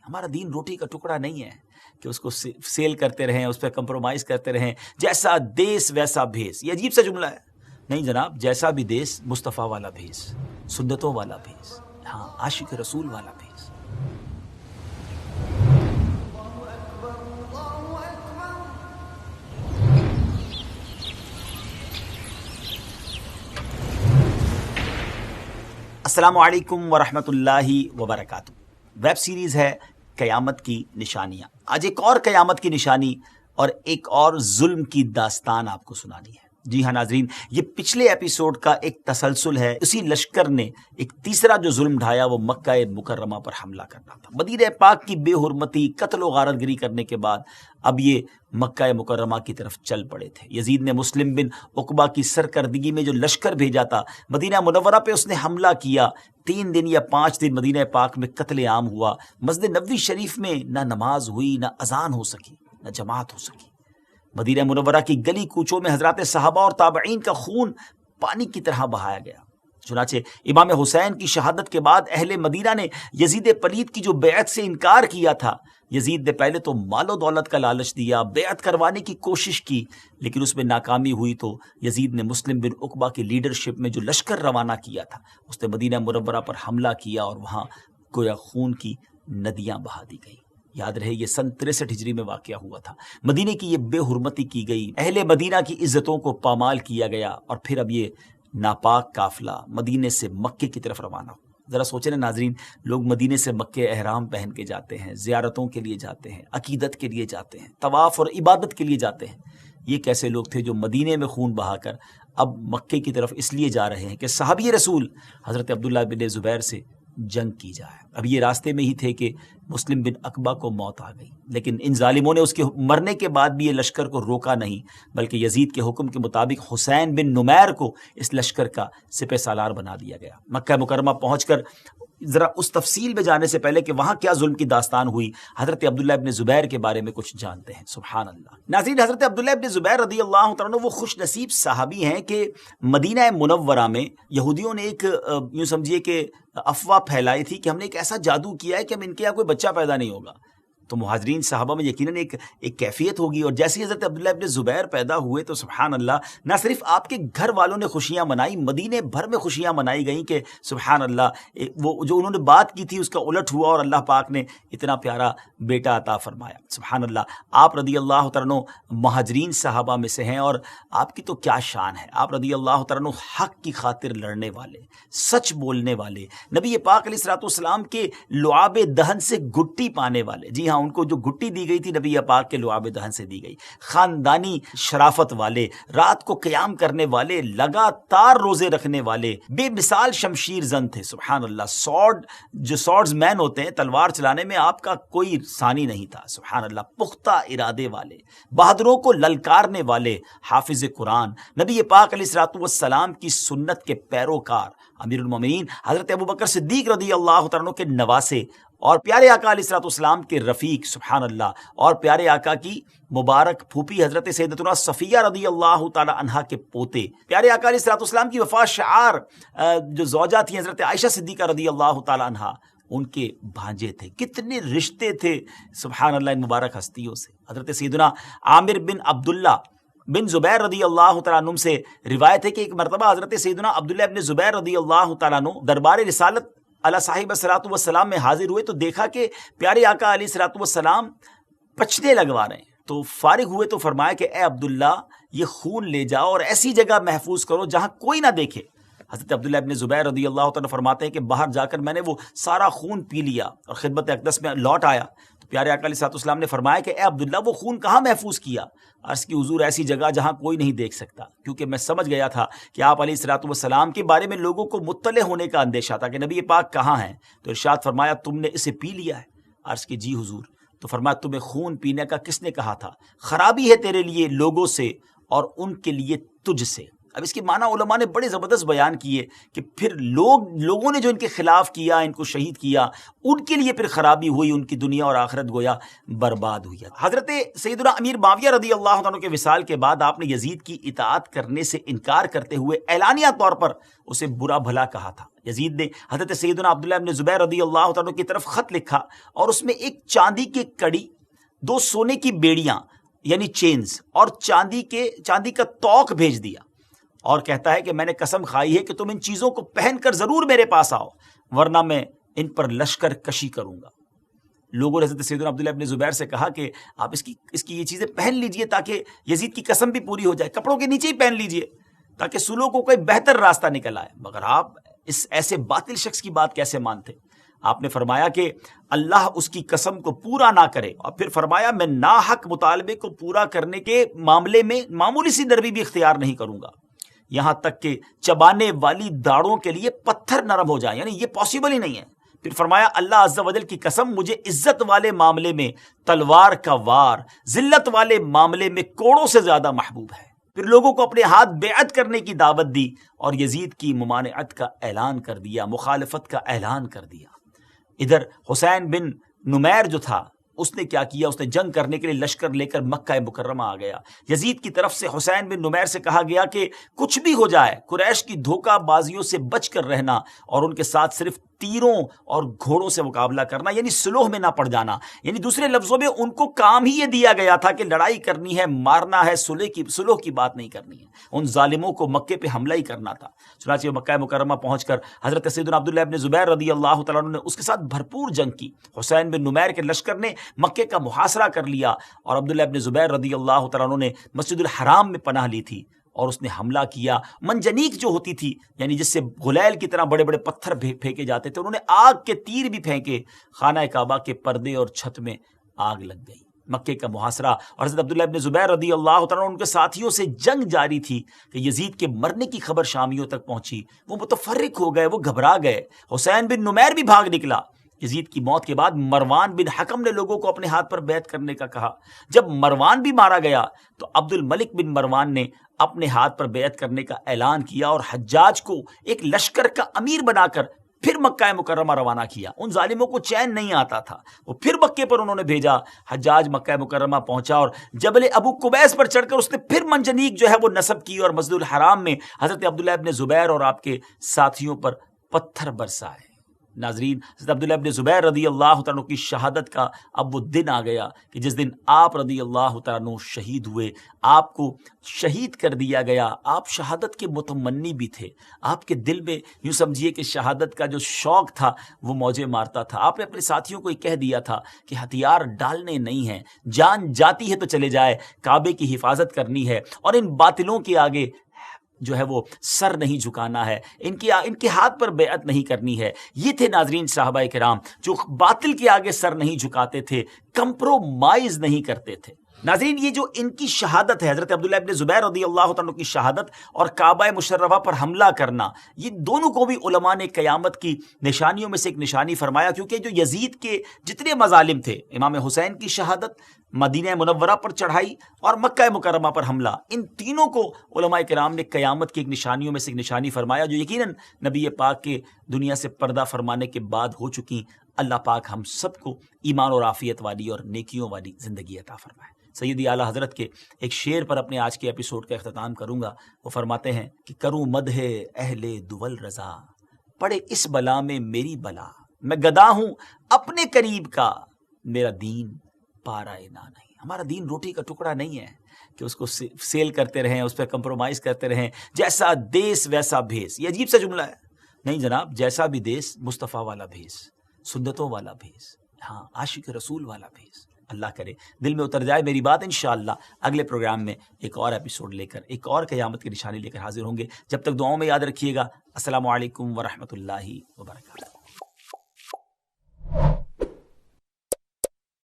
ہمارا دین روٹی کا ٹکڑا نہیں ہے کہ اس کو سیل کرتے رہیں، اس پہ کمپرومائز کرتے رہیں، جیسا دیس ویسا بھیس. یہ عجیب سا جملہ ہے. نہیں جناب، جیسا بھی دیس مصطفیٰ والا بھیس، سنتوں والا بھیس، ہاں عاشق رسول والا بھیس. السلام علیکم ورحمۃ اللہ وبرکاتہ. ویب سیریز ہے قیامت کی نشانیاں. آج ایک اور قیامت کی نشانی اور ایک اور ظلم کی داستان آپ کو سنانی ہے. جی ہاں ناظرین، یہ پچھلے ایپیسوڈ کا ایک تسلسل ہے. اسی لشکر نے ایک تیسرا جو ظلم ڈھایا وہ مکہ مکرمہ پر حملہ کرنا تھا. مدینہ پاک کی بے حرمتی، قتل و غارت گری کرنے کے بعد اب یہ مکہ مکرمہ کی طرف چل پڑے تھے. یزید نے مسلم بن عقبہ کی سرکردگی میں جو لشکر بھیجا تھا، مدینہ منورہ پہ اس نے حملہ کیا. 3 دن یا 5 دن مدینہ پاک میں قتل عام ہوا. مسجد نبوی شریف میں نہ نماز ہوئی، نہ اذان ہو سکی، نہ جماعت ہو سکی. مدینہ منورہ کی گلی کوچوں میں حضرات صحابہ اور تابعین کا خون پانی کی طرح بہایا گیا. چنانچہ امام حسین کی شہادت کے بعد اہل مدینہ نے یزید پلید کی جو بیعت سے انکار کیا تھا، یزید نے پہلے تو مال و دولت کا لالچ دیا، بیعت کروانے کی کوشش کی، لیکن اس میں ناکامی ہوئی تو یزید نے مسلم بن عقبہ کی لیڈرشپ میں جو لشکر روانہ کیا تھا، اس نے مدینہ منورہ پر حملہ کیا اور وہاں گویا خون کی ندیاں بہا دی گئی. یاد رہے یہ سن 63 ہجری میں واقعہ ہوا تھا. مدینے کی یہ بے حرمتی کی گئی، اہل مدینہ کی عزتوں کو پامال کیا گیا، اور پھر اب یہ ناپاک قافلہ مدینے سے مکے کی طرف روانہ ہو. ذرا سوچیں نا ناظرین، لوگ مدینے سے مکے احرام پہن کے جاتے ہیں، زیارتوں کے لیے جاتے ہیں، عقیدت کے لیے جاتے ہیں، طواف اور عبادت کے لیے جاتے ہیں. یہ کیسے لوگ تھے جو مدینے میں خون بہا کر اب مکے کی طرف اس لیے جا رہے ہیں کہ صحابی رسول حضرت عبداللہ بن زبیر سے جنگ کی جائے. اب یہ راستے میں ہی تھے کہ مسلم بن عقبہ کو موت آ گئی، لیکن ان ظالموں نے اس کے مرنے کے بعد بھی یہ لشکر کو روکا نہیں، بلکہ یزید کے حکم کے مطابق حسین بن نمیر کو اس لشکر کا سپہ سالار بنا دیا گیا. مکہ مکرمہ پہنچ کر ذرا اس تفصیل میں جانے سے پہلے کہ وہاں کیا ظلم کی داستان ہوئی، حضرت عبداللہ ابن زبیر کے بارے میں کچھ جانتے ہیں. سبحان اللہ. ناظرین، حضرت عبداللہ ابن زبیر رضی اللہ تعالیٰ عنہ وہ خوش نصیب صحابی ہیں کہ مدینہ منورہ میں یہودیوں نے ایک یوں سمجھیے کہ افواہ پھیلائی تھی کہ ہم نے ایک ایسا جادو کیا ہے کہ اب ان کے یہاں کوئی بچہ پیدا نہیں ہوگا. تو مہاجرین صحابہ میں یقیناً ایک کیفیت ہوگی، اور جیسے حضرت عبداللہ ابن زبیر پیدا ہوئے تو سبحان اللہ، نہ صرف آپ کے گھر والوں نے خوشیاں منائی، مدینے بھر میں خوشیاں منائی گئیں کہ سبحان اللہ وہ جو انہوں نے بات کی تھی اس کا الٹ ہوا اور اللہ پاک نے اتنا پیارا بیٹا عطا فرمایا. سبحان اللہ. آپ رضی اللہ تعالیٰ مہاجرین صحابہ میں سے ہیں، اور آپ کی تو کیا شان ہے. آپ رضی اللہ تعالیٰ حق کی خاطر لڑنے والے، سچ بولنے والے، نبی پاک علیہ الصلوۃ والسلام کے لعاب دہن سے گٹی پانے والے. جی ہاں، ان کو جو گٹی دی گئی تھی نبی پاک کے لعاب دہن سے دی گئی. خاندانی شرافت والے، رات کو قیام کرنے والے، لگاتار روزے رکھنے والے، بے مثال شمشیر زن تھے. سبحان اللہ. جو سورڈز مین ہوتے ہیں، تلوار چلانے میں آپ کا کوئی ثانی نہیں تھا. سبحان اللہ. پختہ ارادے والے، بہادروں کو للکارنے والے، حافظ قرآن، نبی پاک علیہ الصلوۃ والسلام کی سنت کے پیروکار، امیر المومنین حضرت ابوبکر صدیق رضی اللہ تعالیٰ کے نواسے، اور پیارے آقا علیہ الصلوۃ والسلام کے رفیق. سبحان اللہ. اور پیارے آقا کی مبارک پھوپھی حضرت سیدتنا صفیہ رضی اللہ تعالی عنہا کے پوتے، پیارے آقا علیہ الصلوۃ والسلام کی وفات شعار جو زوجہ تھی حضرت عائشہ صدیقہ رضی اللہ تعالی عنہا، ان کے بھانجے تھے. کتنے رشتے تھے سبحان اللہ ان مبارک ہستیوں سے. حضرت سیدنا عامر بن عبداللہ بن زبیر رضی اللہ تعالیٰ عنہ سے روایت ہے کہ ایک مرتبہ حضرت سیدنا عبداللہ بن زبیر رضی اللہ تعالیٰ عنہ دربار رسالت علی صاحب الصلاۃ والسلام میں حاضر ہوئے تو دیکھا کہ پیارے آقا علیہ الصلاۃ والسلام پچنے لگوا رہے ہیں. تو فارغ ہوئے تو فرمایا کہ اے عبداللہ، یہ خون لے جاؤ اور ایسی جگہ محفوظ کرو جہاں کوئی نہ دیکھے. حضرت عبداللہ ابن زبیر رضی اللہ تعالیٰ فرماتے ہیں کہ باہر جا کر میں نے وہ سارا خون پی لیا اور خدمت اقدس میں لوٹ آیا. تو پیارے آقا علیہ الصلوۃ والسلام نے فرمایا کہ اے عبداللہ، وہ خون کہاں محفوظ کیا؟ عرض کی حضور ایسی جگہ جہاں کوئی نہیں دیکھ سکتا، کیونکہ میں سمجھ گیا تھا کہ آپ علیہ الصلوۃ والسلام کے بارے میں لوگوں کو مطلع ہونے کا اندیشہ تھا کہ نبی پاک کہاں ہیں. تو ارشاد فرمایا تم نے اسے پی لیا ہے؟ عرض کی جی حضور. تو فرمایا تمہیں خون پینے کا کس نے کہا تھا؟ خرابی ہے تیرے لیے لوگوں سے اور ان کے لیے تجھ سے. اب اس کی معنی علماء نے بڑے زبردست بیان کیے کہ پھر لوگوں نے جو ان کے خلاف کیا، ان کو شہید کیا، ان کے لیے پھر خرابی ہوئی، ان کی دنیا اور آخرت گویا برباد ہوئی. حضرت سیدنا امیر معاویہ رضی اللہ عنہ کے وصال کے بعد آپ نے یزید کی اطاعت کرنے سے انکار کرتے ہوئے اعلانیہ طور پر اسے برا بھلا کہا تھا. یزید نے حضرت سیدنا عبداللہ ابن زبیر رضی اللہ عنہ کی طرف خط لکھا اور اس میں ایک چاندی کی کڑی، 2 سونے کی بیڑیاں یعنی چینز اور چاندی کا توق بھیج دیا، اور کہتا ہے کہ میں نے قسم کھائی ہے کہ تم ان چیزوں کو پہن کر ضرور میرے پاس آؤ، ورنہ میں ان پر لشکر کشی کروں گا. لوگوں نے حضرت سیدنا عبداللہ ابن زبیر سے کہا کہ آپ اس کی یہ چیزیں پہن لیجئے تاکہ یزید کی قسم بھی پوری ہو جائے، کپڑوں کے نیچے ہی پہن لیجئے تاکہ سلوک کو کوئی بہتر راستہ نکل آئے. مگر آپ اس ایسے باطل شخص کی بات کیسے مانتے؟ آپ نے فرمایا کہ اللہ اس کی قسم کو پورا نہ کرے، اور پھر فرمایا میں ناحق مطالبے کو پورا کرنے کے معاملے میں معمولی سی نرمی بھی اختیار نہیں کروں گا، یہاں تک کہ چبانے والی داڑوں کے لیے پتھر نرم ہو جائیں، یعنی یہ پاسبل ہی نہیں ہے. پھر فرمایا اللہ عز و جل کی قسم مجھے عزت والے معاملے میں تلوار کا وار، ذلت والے معاملے میں کوڑوں سے زیادہ محبوب ہے. پھر لوگوں کو اپنے ہاتھ بیعت کرنے کی دعوت دی اور یزید کی ممانعت کا اعلان کر دیا، مخالفت کا اعلان کر دیا. ادھر حسین بن نمیر جو تھا اس نے کیا کیا؟ اس نے جنگ کرنے کے لیے لشکر لے کر مکہ مکرمہ آ گیا. یزید کی طرف سے حسین بن نمیر سے کہا گیا کہ کچھ بھی ہو جائے قریش کی دھوکہ بازیوں سے بچ کر رہنا اور ان کے ساتھ صرف تیروں اور گھوڑوں سے مقابلہ کرنا، یعنی سلوح میں نہ پڑ جانا. یعنی دوسرے لفظوں میں ان کو کام ہی یہ دیا گیا تھا کہ لڑائی کرنی ہے، مارنا ہے، سلوح کی بات نہیں کرنی ہے. ان ظالموں کو مکے پہ حملہ ہی کرنا تھا. چنانچہ مکہ مکرمہ پہنچ کر حضرت سیدنا عبداللہ ابن زبیر رضی اللہ تعالیٰ عنہ نے اس کے ساتھ بھرپور جنگ کی. حسین بن نمیر کے لشکر نے مکے کا محاصرہ کر لیا اور عبداللہ ابن زبیر رضی اللہ تعالیٰ عنہ نے مسجد الحرام میں پناہ لی تھی اور اس نے حملہ کیا. منجنیق جو ہوتی تھی، یعنی جس سے غلیل کی طرح بڑے بڑے پتھر پھینکے جاتے تھے، انہوں نے آگ کے تیر بھی پھینکے. خانہ کعبہ کے پردے اور چھت میں آگ لگ گئی. مکے کا محاصرہ اور حضرت عبداللہ ابن زبیر رضی اللہ تعالیٰ عنہ ان کے ساتھیوں سے جنگ جاری تھی کہ یزید کے مرنے کی خبر شامیوں تک پہنچی. وہ متفرق ہو گئے، وہ گھبرا گئے. حسین بن نمیر بھی بھاگ نکلا. یزید کی موت کے بعد مروان بن حکم نے لوگوں کو اپنے ہاتھ پر بیعت کرنے کا کہا. جب مروان بھی مارا گیا تو عبد الملک بن مروان نے اپنے ہاتھ پر بیعت کرنے کا اعلان کیا اور حجاج کو ایک لشکر کا امیر بنا کر پھر مکہ مکرمہ روانہ کیا. ان ظالموں کو چین نہیں آتا تھا، وہ پھر مکے پر انہوں نے بھیجا. حجاج مکہ مکرمہ پہنچا اور جبل ابو قبیس پر چڑھ کر اس نے پھر منجنیق جو ہے وہ نصب کی اور مسجد الحرام میں حضرت عبداللہ ابن زبیر اور آپ کے ساتھیوں پر پتھر برسائے. ناظرین، حضرت عبداللہ ابن زبیر رضی اللہ تعالیٰ کی شہادت کا اب وہ دن آ گیا کہ جس دن آپ رضی اللہ تعالیٰ شہید ہوئے. آپ کو شہید کر دیا گیا. آپ شہادت کے متمنی بھی تھے. آپ کے دل میں یوں سمجھیے کہ شہادت کا جو شوق تھا وہ موجیں مارتا تھا. آپ نے اپنے ساتھیوں کو یہ کہہ دیا تھا کہ ہتھیار ڈالنے نہیں ہیں، جان جاتی ہے تو چلے جائے، کعبے کی حفاظت کرنی ہے اور ان باطلوں کے آگے جو ہے وہ سر نہیں جھکانا ہے، ان کے ہاتھ پر بیعت نہیں کرنی ہے. یہ تھے ناظرین صحابہ کرام جو باطل کے آگے سر نہیں جھکاتے تھے، کمپرومائز نہیں کرتے تھے. ناظرین، یہ جو ان کی شہادت ہے، حضرت عبداللہ ابن زبیر رضی اللہ تعالیٰ کی شہادت اور کعبہ مشرفہ پر حملہ کرنا، یہ دونوں کو بھی علماء نے قیامت کی نشانیوں میں سے ایک نشانی فرمایا. کیونکہ جو یزید کے جتنے مظالم تھے، امام حسین کی شہادت، مدینہ منورہ پر چڑھائی اور مکہ مکرمہ پر حملہ، ان تینوں کو علماء کرام نے قیامت کی ایک نشانیوں میں سے ایک نشانی فرمایا جو یقیناً نبی پاک کے دنیا سے پردہ فرمانے کے بعد ہو چکی. اللہ پاک ہم سب کو ایمان اور عافیت والی اور نیکیوں والی زندگی عطا فرمائے. سیدی اعلیٰ حضرت کے ایک شعر پر اپنے آج کے ایپیسوڈ کا اختتام کروں گا. وہ فرماتے ہیں کہ کروں مدح اہل دول رضا، پڑے اس بلا میں میری بلا، میں گدا ہوں اپنے قریب کا، میرا دین پارائے نہ نہیں. ہمارا دین روٹی کا ٹکڑا نہیں ہے کہ اس کو سیل کرتے رہیں، اس پہ کمپرومائز کرتے رہیں. جیسا دیس ویسا بھیس، یہ عجیب سا جملہ ہے. نہیں جناب، جیسا بھی دیس، مصطفیٰ والا بھیس، سنتوں والا بھیس، ہاں عاشق رسول والا بھیس. اللہ کرے دل میں اتر جائے میری بات. انشاءاللہ اگلے پروگرام میں ایک اور ایپیسوڈ لے کر، ایک اور قیامت کی نشانی لے کر حاضر ہوں گے. جب تک دعاؤں میں یاد رکھیے گا. السلام علیکم ورحمۃ اللہ وبرکاتہ.